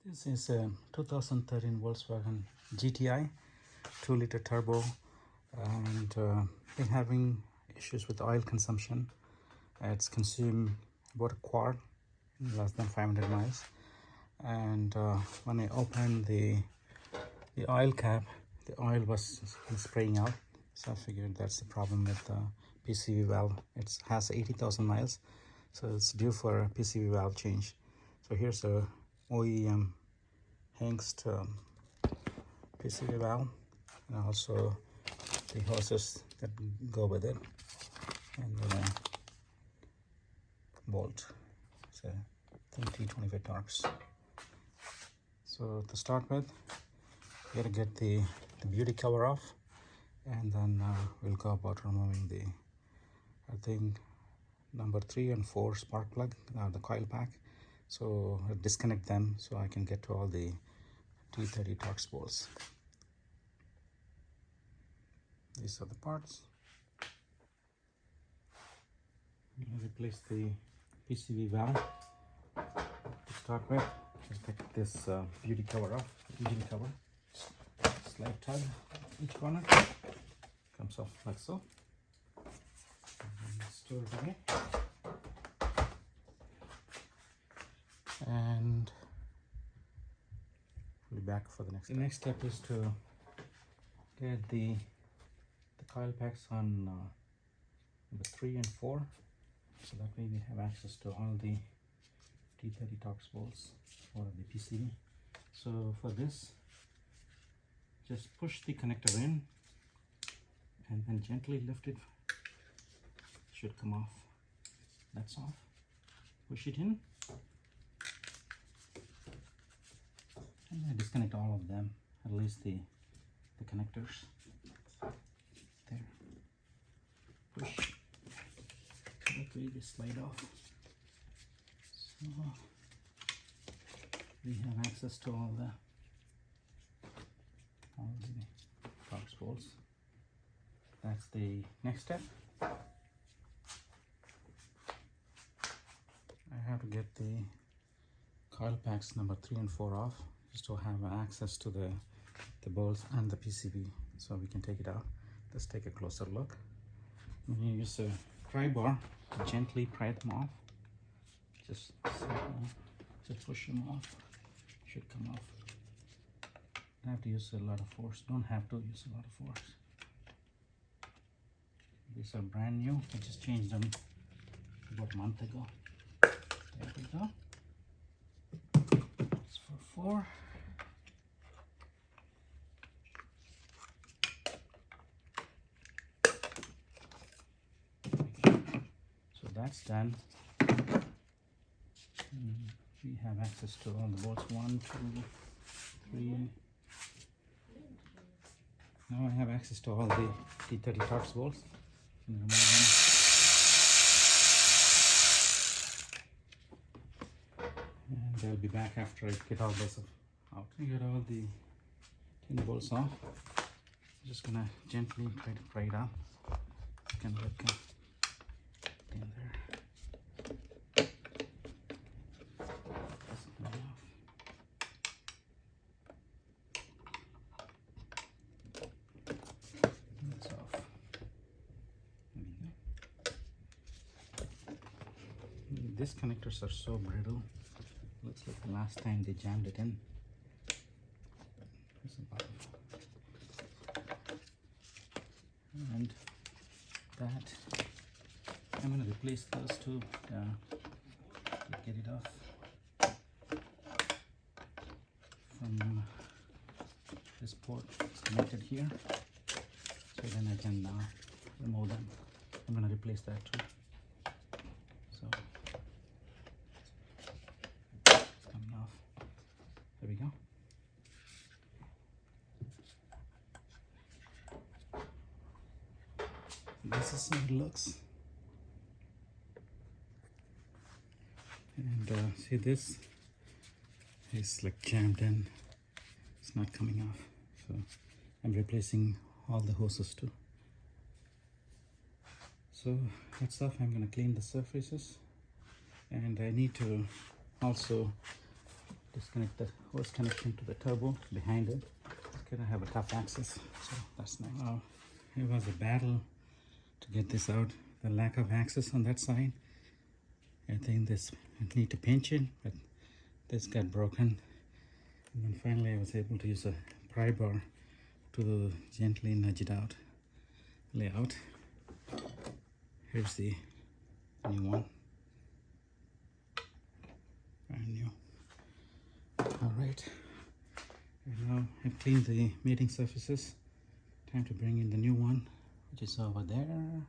This is a 2013 Volkswagen GTI 2-liter turbo, and been having issues with oil consumption. It's consumed about a quart in less than 500 miles, and when I opened the oil cap, the oil was spraying out, so I figured that's the problem with the PCV valve. It has 80,000 miles, so it's due for a PCV valve change. So here's a OEM Hengst PCV valve, and also the hoses that go with it, and then a bolt. It's a T25 Torx. So to start with, you gotta get the beauty cover off, and then we'll go about removing the, I think, number 3 and 4 spark plug, the coil pack. So I'll disconnect them so I can get to all the T30 Torx bolts. These are the parts. I'll replace the PCV valve. To start with, I'll take this beauty cover off, engine cover. Slight tug each corner, comes off like so. And store it away. And we'll be back for the next. The next step is to get the coil packs on number 3 and 4, so that way we have access to all the T30 Torx bolts for the PCV. So for this, just push the connector in and then gently lift it. Should come off. That's off. Push it in. And I disconnect all of them, at least the connectors. There. Push. That way they slide off. So we have access to all the Torx bolts. That's the next step. I have to get the coil packs number 3 and 4 off, just to have access to the bolts and the PCV, so we can take it out. Let's take a closer look. You use a pry bar to gently pry them off. Just push them off. Should come off. Don't have to use a lot of force. Don't have to use a lot of force. These are brand new. I just changed them about a month ago. There we go. It's for 4. So that's done. We have access to all the bolts. 1, 2, 3. Now I have access to all the T30 Torx bolts. And remove them. And I'll be back after I get all this out. I got all the 10 bolts off. I'm just gonna gently try to pry it out. You can look in there. These connectors are so brittle. Looks like the last time they jammed it in. And that, I'm going to replace those two to get it off from this port. It's connected here, so then I can remove them. I'm going to replace that too. So it's coming off. There we go. This is how it looks. And see, this is like jammed in. It's not coming off. So I'm replacing all the hoses too. So that's off. I'm going to clean the surfaces, and I need to also disconnect the hose connection to the turbo behind it. It's gonna have a tough access, so that's nice. It was a battle to get this out. The lack of access on that side. I think I need to pinch it, but this got broken. And then finally I was able to use a pry bar to gently nudge it out. Lay out. Here's the new one. Brand new. Alright. Now I've cleaned the mating surfaces. Time to bring in the new one, which is over there. I don't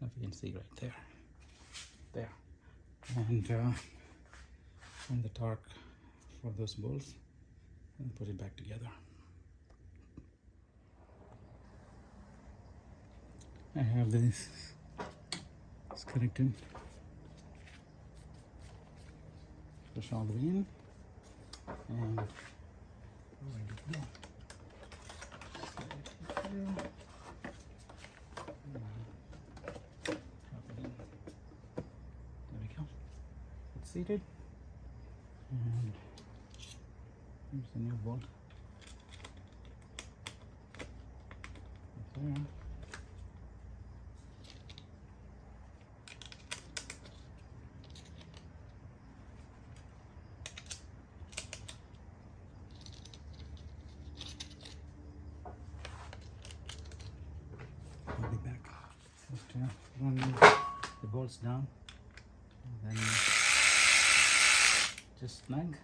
know if you can see right there. There. And the torque for those bolts and put it back together. I have this connected. Push all the way in and ready to go. There we go. It's seated. And here's the new bolt. Right there. I'll be back. Just run the bolts down, and then just snug,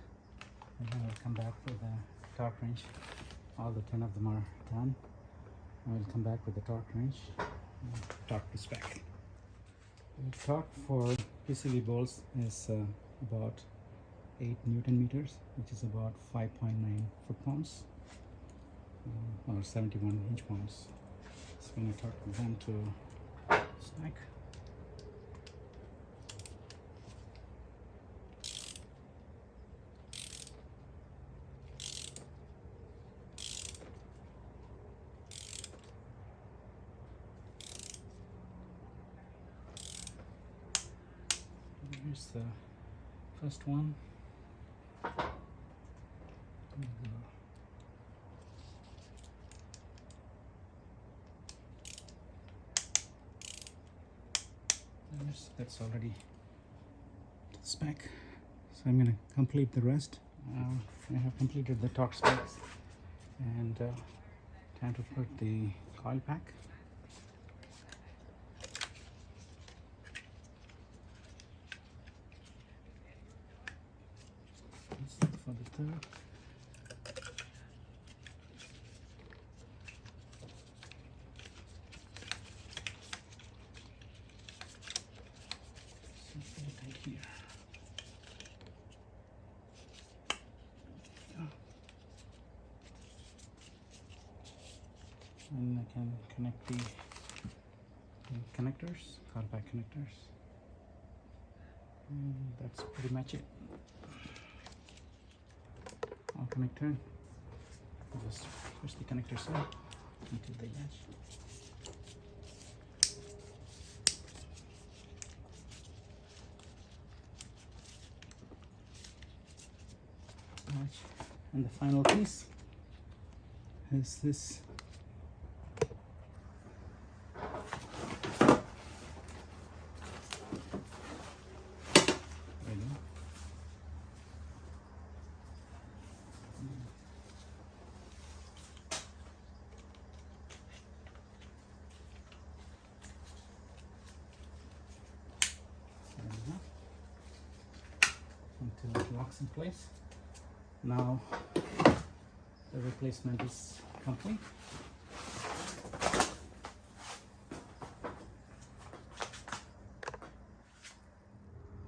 and then I'll come back for the torque wrench. All the 10 of them are done. I will come back with the torque wrench and torque the spec. The torque for PCV bolts is about 8 Newton meters, which is about 5.9 foot-pounds or 71 inch-pounds. So when I torque them to snag. Here's the first one. That's already to the spec, so I'm going to complete the rest. I have completed the torque specs, and time to put the coil pack. This is for the third. Here. And I can connect the connectors, compact connectors, and that's pretty much it. All connected. Just push the connectors in into the edge. And the final piece is this until it locks in place. Now the replacement is complete.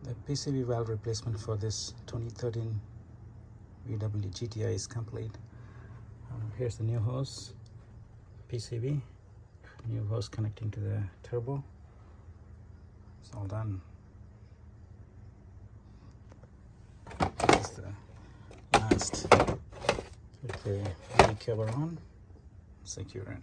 The PCV valve replacement for this 2013 VW GTI is complete. Here's the new hose, PCV, new hose connecting to the turbo. It's all done. Here's the last with the cover on, secure it.